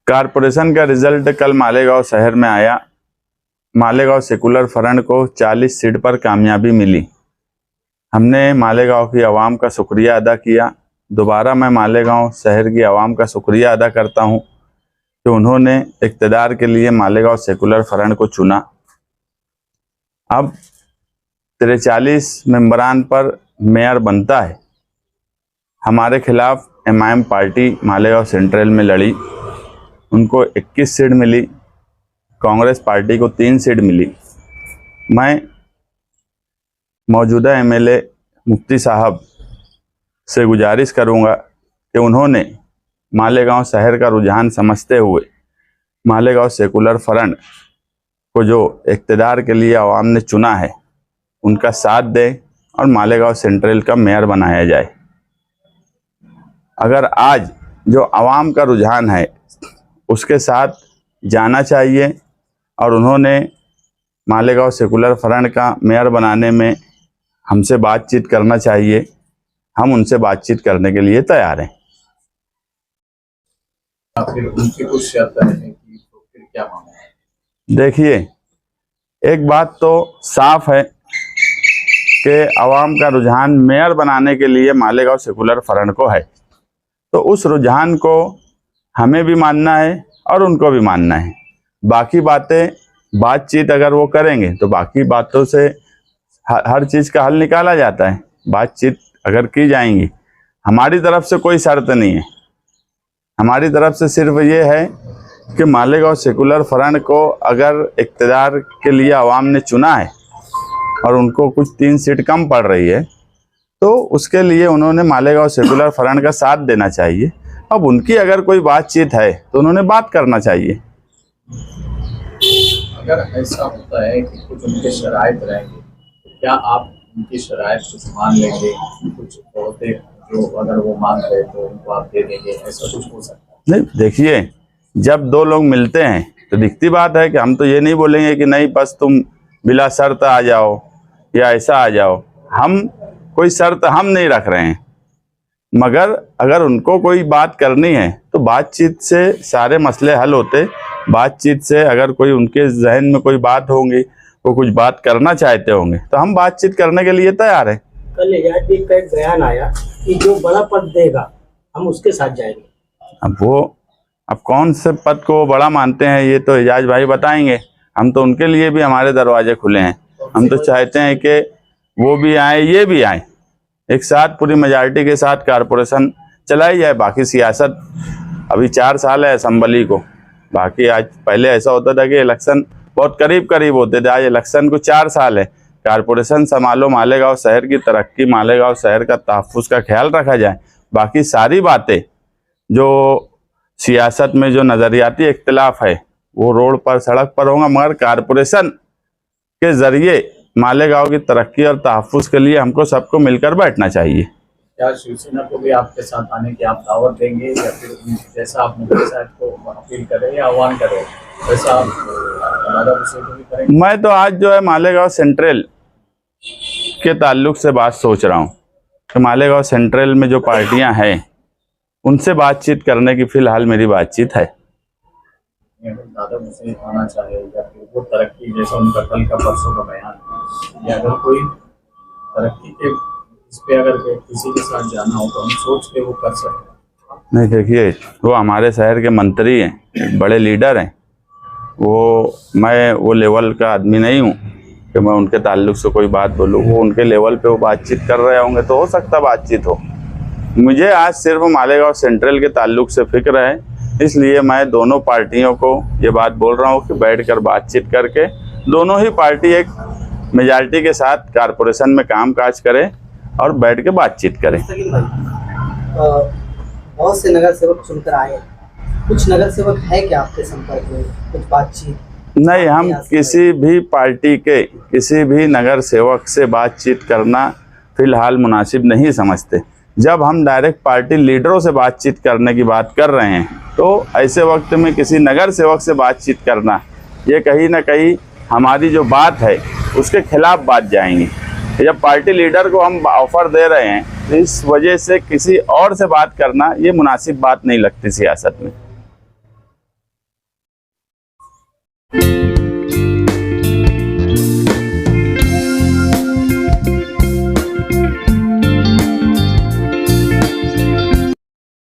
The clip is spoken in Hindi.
कारपोरेशन का रिजल्ट कल मालेगांव शहर में आया। मालेगांव सेकुलर फ्रंट को 40 सीट पर कामयाबी मिली। हमने मालेगांव की आवाम का शुक्रिया अदा किया। दोबारा मैं मालेगांव शहर की आवाम का शुक्रिया अदा करता हूं कि उन्होंने इक़्तिदार के लिए मालेगांव सेकुलर फ्रंट को चुना। अब 43 मेंबरान पर मेयर बनता है। हमारे खिलाफ एमआईएम पार्टी मालेगांव सेंट्रल में लड़ी, उनको 21 सीट मिली। कांग्रेस पार्टी को 3 सीट मिली। मैं मौजूदा एमएलए मुफ्ती साहब से गुजारिश करूंगा कि उन्होंने मालेगांव शहर का रुझान समझते हुए मालेगांव सेकुलर फ्रंट को जो इक़्तिदार के लिए आवाम ने चुना है उनका साथ दें और मालेगांव सेंट्रल का मेयर बनाया जाए। अगर आज जो आवाम का रुझान है उसके साथ जाना चाहिए और उन्होंने मालेगांव सेकुलर फ्रंट का मेयर बनाने में हमसे बातचीत करना चाहिए। हम उनसे बातचीत करने के लिए तैयार हैं। फिर उनकी कुछ शर्तें हैं कि तो फिर क्या मामला है? देखिए, एक बात तो साफ है कि आवाम का रुझान मेयर बनाने के लिए मालेगांव सेकुलर फ्रंट को है, तो उस रुझान को हमें भी मानना है और उनको भी मानना है। बाकी बातचीत अगर वो करेंगे तो बाकी बातों से हर चीज़ का हल निकाला जाता है। बातचीत अगर की जाएंगी, हमारी तरफ से कोई शर्त नहीं है। हमारी तरफ से सिर्फ ये है कि मालेगांव सेकुलर फ्रंट को अगर इक़्तिदार के लिए आवाम ने चुना है और उनको कुछ 3 सीट कम पड़ रही है तो उसके लिए उन्होंने मालेगांव सेकुलर फ्रंट का साथ देना चाहिए। अब उनकी अगर कोई बातचीत है तो उन्होंने बात करना चाहिए। अगर ऐसा होता है कि कुछ उनके शराइत रहेंगे तो क्या आप उनकी शराइत कुछ मान लेंगे? कुछ होते जो अगर वो मांग रहे तो उनको आप दे देंगे, ऐसा कुछ हो सकता है? नहीं, देखिए, जब 2 लोग मिलते हैं तो दिखती बात है कि हम तो ये नहीं बोलेंगे कि नहीं बस तुम बिला शर्त आ जाओ या ऐसा आ जाओ। हम कोई शर्त हम नहीं रख रहे हैं, मगर अगर उनको कोई बात करनी है तो बातचीत से सारे मसले हल होते। बातचीत से अगर कोई उनके जहन में कोई बात होंगी, वो कुछ बात करना चाहते होंगे तो हम बातचीत करने के लिए तैयार हैं। कल एजाज भाई का एक बयान आया कि जो बड़ा पद देगा हम उसके साथ जाएंगे। अब कौन से पद को वो बड़ा मानते हैं ये तो एजाज भाई बताएंगे। हम तो उनके लिए भी हमारे दरवाजे खुले हैं। हम तो चाहते हैं कि वो भी आए, ये भी आए, एक साथ पूरी मेजॉरिटी के साथ कारपोरेशन चलाई जाए। बाकी सियासत अभी 4 साल है असेंबली को। बाकी आज पहले ऐसा होता था कि इलेक्शन बहुत करीब होते थे, आज इलेक्शन को 4 साल है। कारपोरेशन संभालो, मालेगांव शहर की तरक्की, मालेगांव शहर का तहफ़्फ़ुज़ का ख्याल रखा जाए। बाकी सारी बातें जो सियासत में जो नज़रियाती इख्तिलाफ है वो रोड पर सड़क पर होगा, मगर कारपोरेशन के ज़रिए मालेगांव की तरक्की और तहफ़्फ़ुज़ के लिए हमको सबको मिलकर बैठना चाहिए। क्या शिवसेना को भी आपके साथ आने की आप दावत देंगे या फिर जैसा आप मुफ्ती साहब को अपील करें या आह्वान करें वैसा आप को भी करेंगे? मैं तो आज जो है मालेगांव सेंट्रल के ताल्लुक से बात सोच रहा हूँ कि मालेगांव सेंट्रल में जो पार्टियां हैं उनसे बातचीत करने की फ़िलहाल मेरी बातचीत है। दादा मुझसे आना चाहे या फिर वो तरक्की जैसा उनका कल का परसों का बयान, या अगर कोई तरक्की के इस पे अगर किसी के साथ जाना हो तो हम सोच के वो कर सकते हैं। नहीं, देखिए, वो हमारे शहर के मंत्री हैं, बड़े लीडर हैं। मैं वो लेवल का आदमी नहीं हूँ कि मैं उनके ताल्लुक से कोई बात बोलूँ। वो उनके लेवल पे वो बातचीत कर रहे होंगे तो हो सकता बातचीत हो। मुझे आज सिर्फ मालेगांव सेंट्रल के ताल्लुक से फिक्र है, इसलिए मैं दोनों पार्टियों को ये बात बोल रहा हूँ कि बैठकर बातचीत करके दोनों ही पार्टी एक मेजॉरिटी के साथ कारपोरेशन में काम काज करें और बैठ के बातचीत करें। बहुत से नगर सेवक चुनकर आए, कुछ नगर सेवक है क्या आपके संपर्क में, कुछ बातचीत? नहीं, हम किसी भी पार्टी के किसी भी नगर सेवक से बातचीत करना फिलहाल मुनासिब नहीं समझते। जब हम डायरेक्ट पार्टी लीडरों से बातचीत करने की बात कर रहे हैं तो ऐसे वक्त में किसी नगर सेवक से बातचीत करना ये कहीं ना कहीं हमारी जो बात है उसके खिलाफ बात जाएंगी। जब पार्टी लीडर को हम ऑफर दे रहे हैं तो इस वजह से किसी और से बात करना ये मुनासिब बात नहीं लगती सियासत में। है।